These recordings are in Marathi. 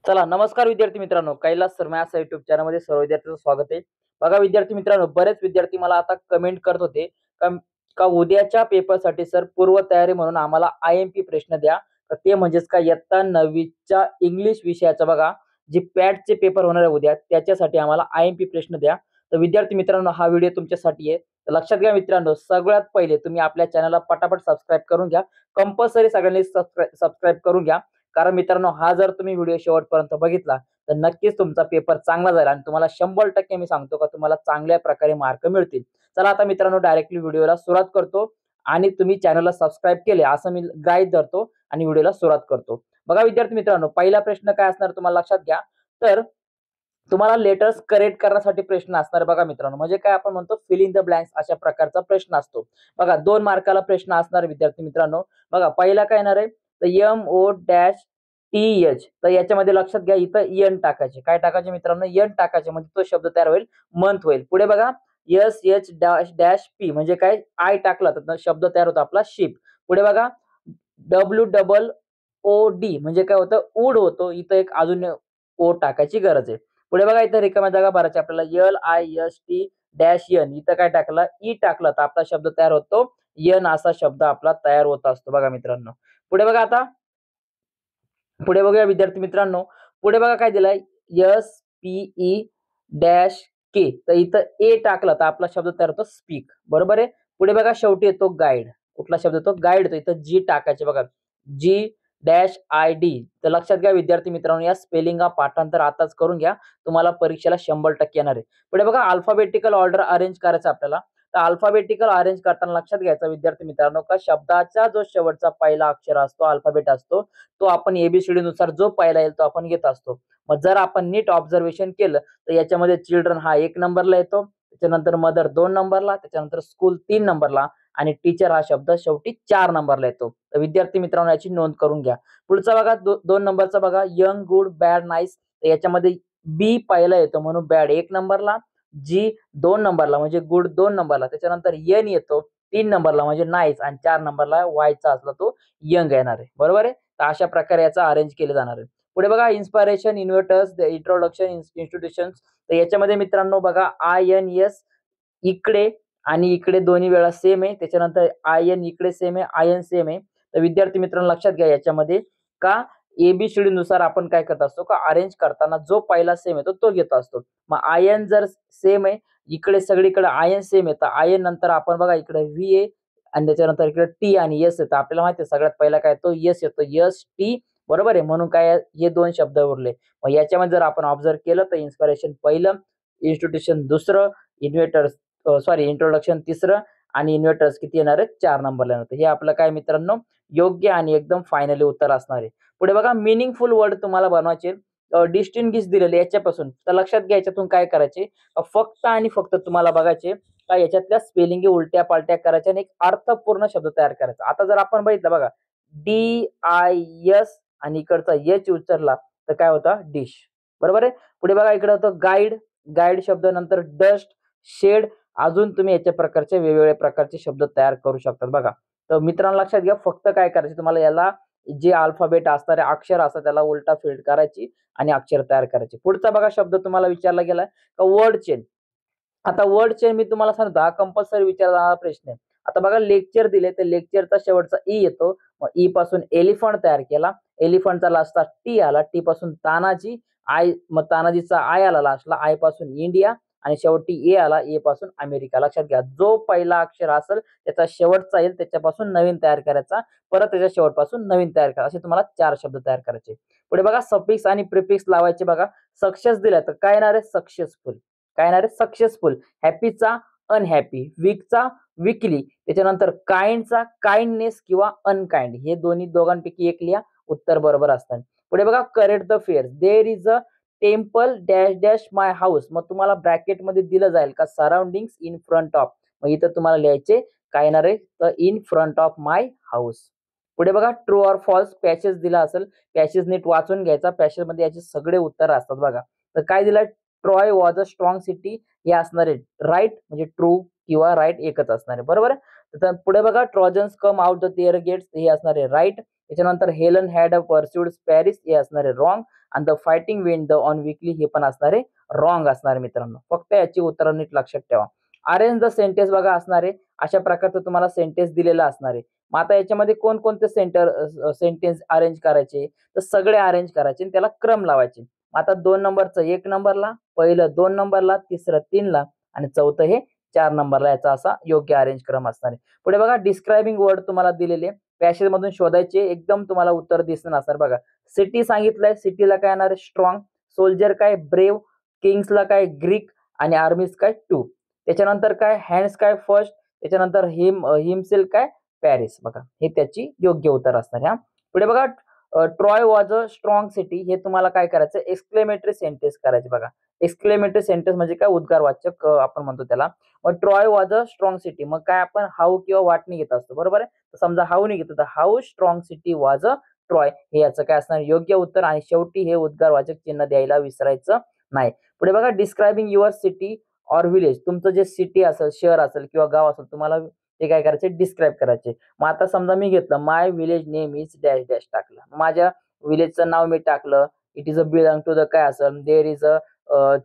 चला नमस्कार विद्यार्थी मित्रांनो, कैलास सरमास युट्यूब चॅनल मध्ये सर्व विद्यार्थ्यांचं स्वागत आहे। बघा विद्यार्थी मित्रांनो, बरेच विद्यार्थी मला आता कमेंट करत होते का का उद्याच्या पेपरसाठी सर पूर्व तयारी म्हणून आम्हाला आयएमपी प्रश्न द्या। तर ते म्हणजेच का इयत्ता 9वीच्या इंग्लिश विषयाचा बघा जे पॅटचे पेपर होणार आहे उद्या त्याच्यासाठी आम्हाला आयएमपी प्रश्न द्या। तर विद्यार्थी मित्रांनो, हा व्हिडिओ तुमच्यासाठी आहे। तर लक्षात घ्या मित्रांनो, सगळ्यात पहिले तुम्ही आपल्या चॅनलला पटापट सबस्क्राईब करून घ्या। कंपल्सरी सगळ्यांनी सबस्क्राईब करून घ्या। कारण मित्रांनो, हा जर तुम्ही व्हिडिओ शेवटपर्यंत बघितला तर नक्कीच तुमचा पेपर चांगला जाईल आणि तुम्हाला 100% मी सांगतो का तुम्हाला चांगल्या प्रकारे मार्क मिळतील। चला आता मित्रांनो, डायरेक्टली व्हिडिओला सुरुवात करतो आणि तुम्ही चॅनलला सबस्क्राईब केले असं मी गृहीत धरतो आणि व्हिडिओला सुरुवात करतो। बघा विद्यार्थी मित्रांनो, पहिला प्रश्न काय असणार तुम्हाला लक्षात घ्या। तर तुम्हाला लेटर्स करेक्ट करण्यासाठी प्रश्न असणार बघा मित्रांनो, म्हणजे काय आपण म्हणतो फिल इन द ब्लँक्स अशा प्रकारचा प्रश्न असतो। बघा 2 मार्काला प्रश्न असणार विद्यार्थी मित्रांनो। बघा पहिला काय येणार आहे, तर M O dash T H. तर याच्यामध्ये लक्षात घ्या, इथं एन टाकायचे। काय टाकायचे मित्रांनो, एन टाकायचे, म्हणजे तो शब्द तयार होईल, मंथ होईल। पुढे बघा S H dash dash P, म्हणजे काय आय टाकला तर शब्द तयार होतो आपला शिप। पुढे बघा डब्ल्यू डबल ओ डी, म्हणजे काय होतं वूड होतो। इथं एक अजून ओ टाकायची गरज आहे। पुढे बघा इथं रिकाम्या जागा भरायची आपल्याला, L I S T dash N, इथं काय टाकलं ई टाकलं तर आपला शब्द तयार होतो एन असा शब्द आपला तयार होत असतो बघा मित्रांनो। पुढे बघा आता पुढे बघूया विद्यार्थी मित्रांनो, पुढे बघा काय दिलंय एस पी ई डॅश के, तर इथं ए टाकला तर आपला शब्द तयार होतो स्पीक, बरोबर आहे। पुढे बघा शेवटी येतो गाईड, कुठला शब्द येतो गाईड, येतो इथं जी टाकायचे बघा, जी डॅश आय डी। तर लक्षात घ्या विद्यार्थी मित्रांनो, या स्पेलिंग पाठांतर आताच करून घ्या, तुम्हाला परीक्षेला 100% येणार आहे। पुढे बघा अल्फाबेटिकल ऑर्डर अरेंज करायचं आपल्याला। तर अल्फाबेटिकल अरेंज करताना लक्षात घ्यायचा विद्यार्थी मित्रांनो, का शब्दाचा जो शेवटचा पहिला अक्षर असतो अल्फाबेट असतो तो आपण एबीसीडी नुसार जो पहिला येईल तो आपण घेत असतो। मग जर आपण नीट ऑब्झर्वेशन केलं तर याच्यामध्ये चिल्ड्रन हा 1 नंबरला येतो, त्याच्यानंतर मदर 2 नंबरला, त्याच्यानंतर स्कूल 3 नंबरला आणि टीचर हा शब्द शेवटी 4 नंबरला येतो। तर विद्यार्थी मित्रांनो, याची नोंद करून घ्या। पुढचा बघा 2 नंबरचा बघा यंग गुड बॅड नाईस, तर याच्यामध्ये बी पहिला येतो म्हणून बॅड 1 नंबरला, जी 2 नंबरला म्हणजे गुड 2 नंबरला, त्याच्यानंतर एन येतो 3 नंबरला म्हणजे नाईस आणि 4 नंबरला वायचा असला तो यंग येणार आहे, बरोबर आहे। तर अशा प्रकारे याचा अरेंज केले जाणार आहे। पुढे बघा इन्स्पिरेशन इन्व्हर्टर्स इंट्रोडक्शन इन्स्टिट्यूशन्स, तर याच्यामध्ये मित्रांनो बघा आय एन एस इकडे आणि इकडे दोन्ही वेळा सेम आहे, त्याच्यानंतर आय एन इकडे सेम आहे, आय एन सेम आहे। तर विद्यार्थी मित्रांनो लक्षात घ्या, याच्यामध्ये का एबीसीडी नुसार आपण काय करत असतो का अरेंज करताना जो पहिला सेम येतो तो घेत असतो। मग आय एन जर सेम आहे, इकडे सगळीकडे आय एन सेम येतं, आय एन नंतर आपण बघा इकडे व्ही आहे आणि त्याच्यानंतर इकडे टी आणि एस येतं। आपल्याला माहिती आहे सगळ्यात पहिला काय तो एस येतो, एस टी, बरोबर आहे। म्हणून काय हे 2 शब्द उरले। मग याच्यामध्ये जर आपण ऑब्झर्व केलं तर इन्स्पिरेशन पहिलं, इन्स्टिट्यूशन दुसरं, इन्व्हेटर्स सॉरी इंट्रोडक्शन तिसरं आणि इन्व्हर्टर्स किती येणार आहे 4 नंबरला येणार। हे आपलं काय मित्रांनो योग्य आणि एकदम फायनली उत्तर असणार आहे। पुढे बघा मीनिंगफुल वर्ड तुम्हाला बनवायचे, डिस्टिंग्विश दिलेले याच्यापासून। तर लक्षात घ्या याच्यातून काय करायचे, फक्त आणि फक्त तुम्हाला बघायचे का याच्यातल्या स्पेलिंग उलट्या पालट्या करायच्या आणि एक अर्थपूर्ण शब्द तयार करायचा। आता जर आपण बघितलं बघा डी आय एस आणि इकडचा एच उच्चारला तर काय होता डिश, बरोबर आहे। पुढे बघा इकडे होतं गाईड, गाईड शब्द नंतर डस्ट शेड, अजून तुम्ही याच्या प्रकारचे वेगवेगळे प्रकारचे शब्द तयार करू शकतात बघा। तर मित्रांनो लक्षात घ्या, फक्त काय करायचे तुम्हाला याला जे अल्फाबेट असणारे अक्षर असतात त्याला उलटा फिल्ड करायची आणि अक्षर तयार करायचे। पुढचा बघा शब्द तुम्हाला विचारला गेलाय का वर्ड चेन। आता वर्ड चेन मी तुम्हाला सांगतो हा कंपल्सरी विचारला जाणारा प्रश्न आहे। आता बघा लेक्चर दिले तर लेक्चरचा शेवटचा ई येतो, मग ई पासून एलिफंट तयार केला, एलिफंटचा लास्टचा टी आला, टी पासून तानाजी, आय मग तानाजीचा आय आला लास्टला, आय पासून इंडिया आणि शेवटी ए आला, ए पासून अमेरिका। लक्षात घ्या जो पहिला अक्षर असेल त्याचा शेवटचा येईल त्याच्यापासून नवीन तयार करायचा, परत त्याच्या शेवटपासून नवीन तयार करा, असे तुम्हाला 4 शब्द तयार करायचे। पुढे बघा सफिक्स आणि प्रिफिक्स लावायचे बघा। सक्सेस दिला तर काय येणार आहे सक्सेसफुल, काय येणार आहे सक्सेसफुल, हॅपीचा अनहॅपी, वीकचा वीकली, त्याच्यानंतर काइंडचा काइंडनेस किंवा अनकाइंड, हे दोघांपैकी एक लिहा, उत्तर बरोबर असतात। पुढे बघा correct the fair, there is a temple dash dash my house, मग तुम्हाला ब्रॅकेट मध्ये दिलं जाईल का सराउंडिंग्स इन फ्रंट ऑफ, मग इथं तुम्हाला लिहायचे काय येणार आहे तर in front of my house. पुढे बघा ट्रू ऑर फॉल्स पॅसेज दिला असेल, पॅसेज नीट वाचून घ्यायचा, पॅसेज मध्ये याचे सगळे उत्तर असतात बघा। तर काय दिलं Troy was a strong city, हे असणार आहे राईट, म्हणजे ट्रू किंवा राईट एकच असणार आहे, बरोबर आहे। तर पुढे बघा Trojans come out the their gates, हे असणार आहे राईट, त्याच्यानंतर Helen had a pursued Paris, हे असणार आहे रॉंग, आणि the fighting win the on weekly हे पण असणार आहे रॉंग असणार आहे मित्रांनो. फक्त याची उत्तरं नीट लक्षात ठेवा. अरेंज द सेंटेन्स बघा असणार आहे, अशा प्रकारचं तुम्हाला सेंटेन्स दिलेला असणार आहे. मग आता याच्यामध्ये कोणकोणते सेंटेन्स अरेंज करायचे, तर सगळे अरेंज करायचे आणि त्याला क्रम लावायचे. आता 2 नंबरचं 1 नंबरला, पहिलं 2 नंबरला, तिसरं 3ला आणि चौथं हे 4 नंबरला, याचा असा योग्य अरेंज क्रम असणार आहे. पुढे बघा डिस्क्रायबिंग वर्ड तुम्हाला दिलेले पॅसेज मधून शोधायचे, एकदम तुम्हाला उत्तर दिसणार असणार बघा. सिटी सांगितलंय, सिटीला काय येणार आहे स्ट्रॉंग, सोल्जर काय ब्रेव, किंग्सला काय ग्रीक आणि आर्मीज काय टू. त्याच्यानंतर काय हँड्स काय फर्स्ट, त्याच्यानंतर हिमसेल काय पॅरिस. बघा हे त्याची योग्य उत्तर असणार आहे. पुढे बघा Troy was a strong city, हे तुम्हाला काय करायचं एक्सक्लेमेटरी सेंटेन्स करायचे. बघा एक्सक्लेमेटरी सेंटेन्स म्हणजे काय उद्गारवाचक आपण म्हणतो त्याला. मग Troy was a strong city, मग काय आपण हाऊ किंवा वाटणी घेत असतो बरोबर आहे. तर समजा हाऊ नाही घेतो तर how strong city was a Troy, हे याचं काय असणार योग्य उत्तर. आणि शेवटी हे उद्गारवाचक चिन्ह द्यायला विसरायचं नाही. पुढे बघा describing your city or village, तुमचं जे सिटी असेल शहर असेल किंवा गाव असेल तुम्हाला ते काय करायचे डिस्क्राईब करायचे. मग आता समजा मी घेतलं my village name is dash dash टाकलं, माझ्या विलेजचं नाव मी टाकलं. It is a belong to the काय असेल, देर इज अ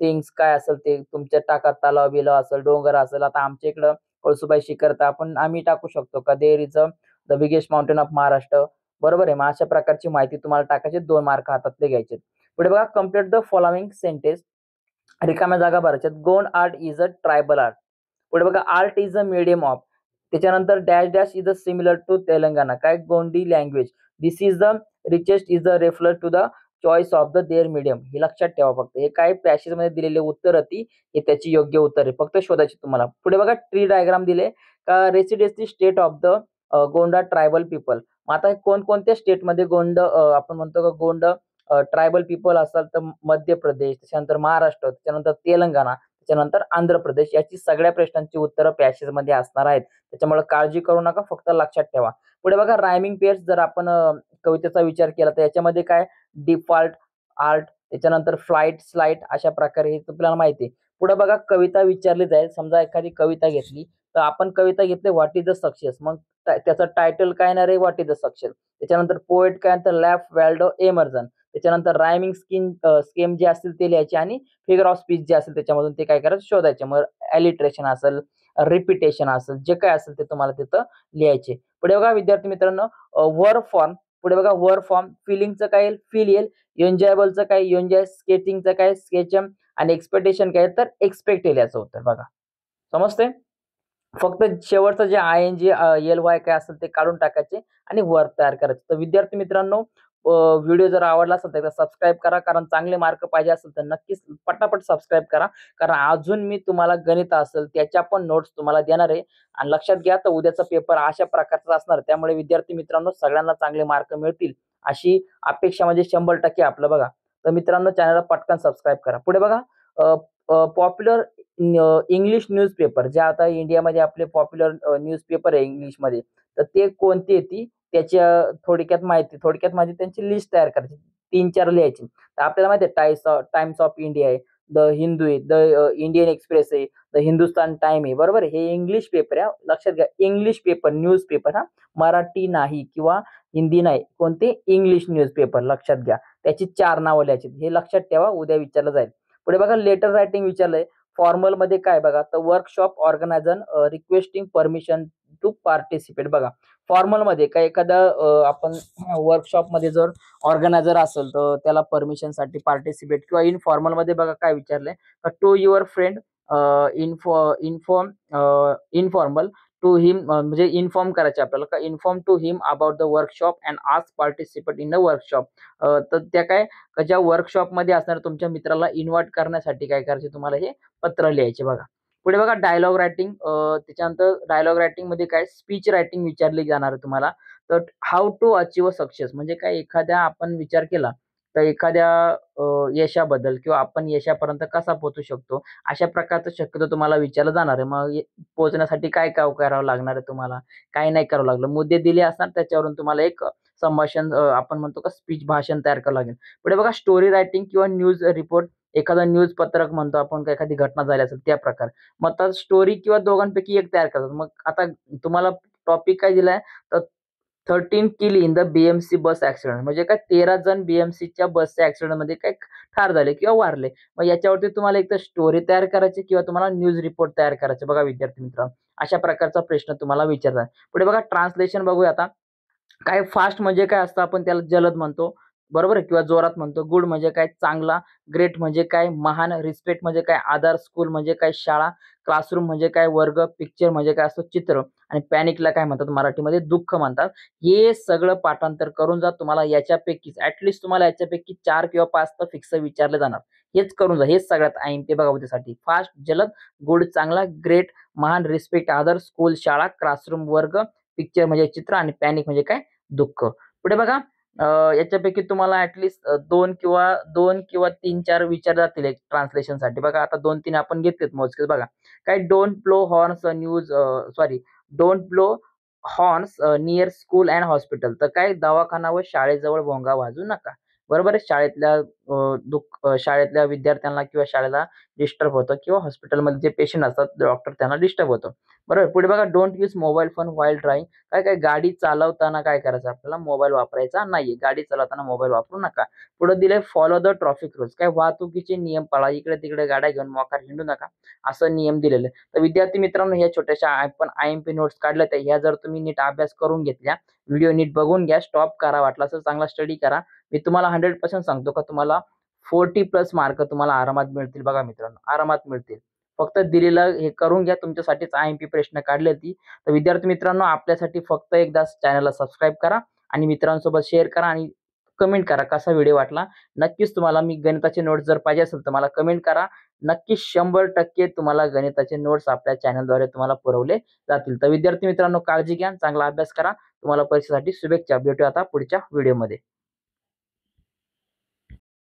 थिंग्स काय असेल ते तुमच्या टाका, तलाव बिलाव असेल, डोंगर असेल. आता आमच्या इकडं कळसुबाई शिखर तर आम्ही टाकू शकतो का there is a the biggest mountain of Maharashtra, बरोबर आहे. मग अशा प्रकारची माहिती तुम्हाला टाकायची, 2 मार्क हातातले घ्यायचे. पुढे बघा कम्प्लीट द फॉलोइंग सेंटेन्स, रिकाम्या जागा भरायच्यात. Gond art is a tribal art. पुढे बघा art is a medium of, त्याच्यानंतर dash dash is a similar to Telangana, काय Gondi language. This is the richest is a refer to the choice of the their medium. हे लक्षात ठेवा फक्त, हे काय पॅसेज मध्ये दिलेले उत्तर ती हे त्याची योग्य उत्तर आहे, फक्त शोधायची तुम्हाला. पुढे बघा ट्री डायग्राम दिले का residency state of the Gonda tribal people. मग आता कोणकोणत्या स्टेटमध्ये आपण म्हणतो का गोंड ट्रायबल पीपल असतात, तर मध्य प्रदेश, त्याच्यानंतर महाराष्ट्र, त्याच्यानंतर तेलंगणा, त्याच्यानंतर आंध्र प्रदेश. याची सगळ्या प्रश्नांची उत्तरं पॅसेज मध्ये असणार आहेत, त्याच्यामुळे काळजी करू नका, फक्त लक्षात ठेवा. पुढे बघा रायमिंग पेअर्स, जर आपण कवितेचा विचार केला तर याच्यामध्ये काय डिफॉल्ट, आर्ट, त्याच्यानंतर फ्लाइट, स्लाइट, अशा प्रकारे हे तुम्हाला माहिती आहे. पुढे बघा कविता विचारली जाईल, समजा एखादी कविता घेतली तर आपण कविता घेतली व्हॉट इज द सक्सेस, मग त्याचं टायटल काय येणार आहे व्हॉट इज द सक्सेस. त्याच्यानंतर पोएट काय तर लॅफ वॅल्डो एमर्सन. त्याच्यानंतर रायमिंग स्कीम जे असतील ते लिहायचे आणि फिगर ऑफ स्पीच जे असेल त्याच्यामधून ते काय करायचं शोधायचे. मग एलिट्रेशन असेल, रिपिटेशन असेल, जे काय असेल ते तुम्हाला तिथं लिहायचे. पुढे बघा विद्यार्थी मित्रांनो वर्ब फॉर्म. पुढे बघा वर्ब फॉर्म, फिलिंगचं काय येईल फील येईल, एन्जॉयबलचं काय एन्जॉय, स्केचिंगचं काय स्केचम आणि एक्सपेक्टेशन काय तर एक्सपेक्ट येईल याचं उत्तर. बघा समजते. फक्त शेवटचं जे I N G L Y काय असेल ते काढून टाकायचे आणि वर्ब तयार करायचे. तर विद्यार्थी मित्रांनो व्हिडिओ जर आवडला असेल तर सबस्क्राईब करा, कारण चांगले मार्क पाहिजे असेल तर नक्कीच पटापट सबस्क्राईब करा, कारण अजून मी तुम्हाला गणित असेल त्याच्या पण नोट्स तुम्हाला देणार आहे. आणि लक्षात घ्या तर उद्याचा पेपर अशा प्रकारचा असणार, त्यामुळे विद्यार्थी मित्रांनो सगळ्यांना चांगले मार्क मिळतील अशी अपेक्षा म्हणजे 100% आपलं. बघा तर मित्रांनो चॅनलला पटकन सबस्क्राईब करा. पुढे बघा पॉप्युलर इंग्लिश न्यूजपेपर, जे आता इंडियामध्ये आपले पॉप्युलर न्यूजपेपर आहे इंग्लिशमध्ये, तर ते कोणती येते त्याच्या थोडक्यात माझी त्यांची लिस्ट तयार करायची, 3-4 लिहायची. तर आपल्याला माहिती आहे टाइम्स ऑफ इंडिया आहे, द हिंदू आहे, द इंडियन एक्सप्रेस आहे, द हिंदुस्तान टाइम आहे, बरोबर आहे. हे इंग्लिश पेपर आहे, लक्षात घ्या इंग्लिश पेपर न्यूज पेपर, हा मराठी नाही किंवा हिंदी नाही, कोणते इंग्लिश न्यूज पेपर लक्षात घ्या. त्याची 4 नावं लिहायची, हे लक्षात ठेवा, उद्या विचारलं जाईल. पुढे बघा लेटर रायटिंग विचारलंय. फॉर्मल मध्ये काय बघा तर workshop organizer requesting permission to participate. बघा फॉर्मल मध्ये काय एखादा आपण वर्कशॉप मध्ये जर ऑर्गनायझर असेल तर त्याला परमिशन साठी पार्टिसिपेट, किंवा इनफॉर्मल मध्ये बघा काय विचारलंय to your friend informal to him, म्हणजे इन्फॉर्म करायचे आपल्याला का inform to him about the workshop and ask participate in the workshop. तर त्या काय ज्या वर्कशॉप मध्ये असणार तुमच्या मित्राला इन्व्हाइट करण्यासाठी काय करायचे तुम्हाला हे पत्र लिहायचे. बघा पुढे बघा डायलॉग रायटिंग, त्याच्यानंतर डायलॉग रायटिंग मध्ये काय स्पीच रायटिंग विचारली जाणार आहे तुम्हाला. तर हाऊ टू अचीव सक्सेस, म्हणजे काय एखाद्या आपण विचार केला तर एखाद्या यशाबद्दल किंवा आपण यशापर्यंत कसा पोहोचू शकतो अशा प्रकारचं शक्यतो तुम्हाला विचारलं जाणार आहे. मग पोहोचण्यासाठी काय काय करावं लागणार आहे तुम्हाला, काय नाही करावं लागलं, मुद्दे दिले असणार त्याच्यावरून तुम्हाला एक संभाषण आपण म्हणतो का स्पीच भाषण तयार करावं लागेल. पुढे बघा स्टोरी रायटिंग किंवा न्यूज रिपोर्ट, एखादा न्यूज पत्रक म्हणतो आपण, का एखादी घटना झाली असेल त्या प्रकार. मग आता स्टोरी किंवा दोघांपैकी एक तयार करतात. मग आता तुम्हाला टॉपिक काय दिलाय तर 13 kill in the BMC bus accident, म्हणजे काय 13 जण बीएमसीच्या बसच्या ऍक्सिडेंट मध्ये काय ठार झाले किंवा वारले. मग याच्यावरती तुम्हाला एक तर स्टोरी तयार करायची किंवा तुम्हाला न्यूज रिपोर्ट तयार करायचे. बघा विद्यार्थी मित्रांनो, अशा प्रकारचा प्रश्न तुम्हाला विचारतात. पुढे बघा ट्रान्सलेशन बघूया आता. काय फास्ट म्हणजे काय असतं, आपण त्याला जलद म्हणतो, बरोबर आहे, किंवा जोरात म्हणतो. गुड म्हणजे काय, चांगला. ग्रेट म्हणजे काय, महान. रिस्पेक्ट म्हणजे काय, आदर. स्कूल म्हणजे काय, शाळा. क्लासरूम म्हणजे काय, वर्ग. पिक्चर म्हणजे काय असतं, चित्र. आणि पॅनिकला काय म्हणतात मराठीमध्ये, दुःख म्हणतात. हे सगळं पाठांतर करून जा. तुम्हाला याच्यापैकी ऍटलिस्ट तुम्हाला याच्यापैकी 4 किंवा 5 तर फिक्स विचारले जाणार. हेच करून जा. हेच सगळ्यात IMP बघा उद्यासाठी. फास्ट, जलद. गुड, चांगला. ग्रेट, महान. रिस्पेक्ट, आदर. स्कूल, शाळा. क्लासरूम, वर्ग. पिक्चर म्हणजे चित्र. आणि पॅनिक म्हणजे काय, दुःख. पुढे बघा, याच्यापैकी तुम्हाला ऍटलिस्ट 2 किंवा 3-4 विचार जातील एक ट्रान्सलेशनसाठी. बघा आता 2-3 आपण घेतलेत मोजकेच. बघा काय, don't blow horns news sorry don't blow horns near school and hospital. तर काय, दवाखाना व शाळेजवळ भोंगा वाजू नका. बरोबर आहे. शाळेतल्या विद्यार्थ्यांना किंवा शाळेला डिस्टर्ब होतं किंवा हॉस्पिटलमध्ये जे पेशंट असतात, डॉक्टर त्यांना डिस्टर्ब होतं. बरोबर. पुढे बघा, don't use mobile phone while driving. काय काय, गाडी चालवताना काय करायचं, आपल्याला मोबाईल वापरायचा नाहीये. गाडी चालवताना मोबाईल वापरू नका. पुढे दिले फॉलो द ट्रॅफिक रूल्स. काय, वाहतुकीचे नियम पाळा. इकडे तिकडे गाड्या घेऊन मोकार हिंडू नका, असं नियम दिलेले. तर विद्यार्थी मित्रांनो, ह्या छोट्याशा आपण IMP नोट्स काढल्या, तर ह्या जर तुम्ही नीट अभ्यास करून घेतल्या, व्हिडिओ नीट बघून घ्या, स्टॉप करा, वाटलं असं चांगला स्टडी करा. मी तुम्हाला 100% सांगतो का तुम्हाला 40+ मार्क तुम्हाला आरामात मिळतील. बघा मित्रांनो, आरामात मिळतील. फक्त दिलेलं हे करून घ्या. तुमच्यासाठीच IMP प्रश्न काढले ती. तर विद्यार्थी मित्रांनो, आपल्यासाठी फक्त एकदा चॅनलला सबस्क्राईब करा आणि मित्रांसोबत शेअर करा आणि कमेंट करा कसा व्हिडिओ वाटला. नक्कीच तुम्हाला मी गणिताचे नोट्स जर पाहिजे असेल तर मला कमेंट करा. नक्कीच 100% तुम्हाला गणिताचे नोट्स आपल्या चॅनलद्वारे तुम्हाला पुरवले जातील. तर विद्यार्थी मित्रांनो, काळजी घ्या, चांगला अभ्यास करा. तुम्हाला परीक्षेसाठी शुभेच्छा. भेटूया आता पुढच्या व्हिडिओमध्ये.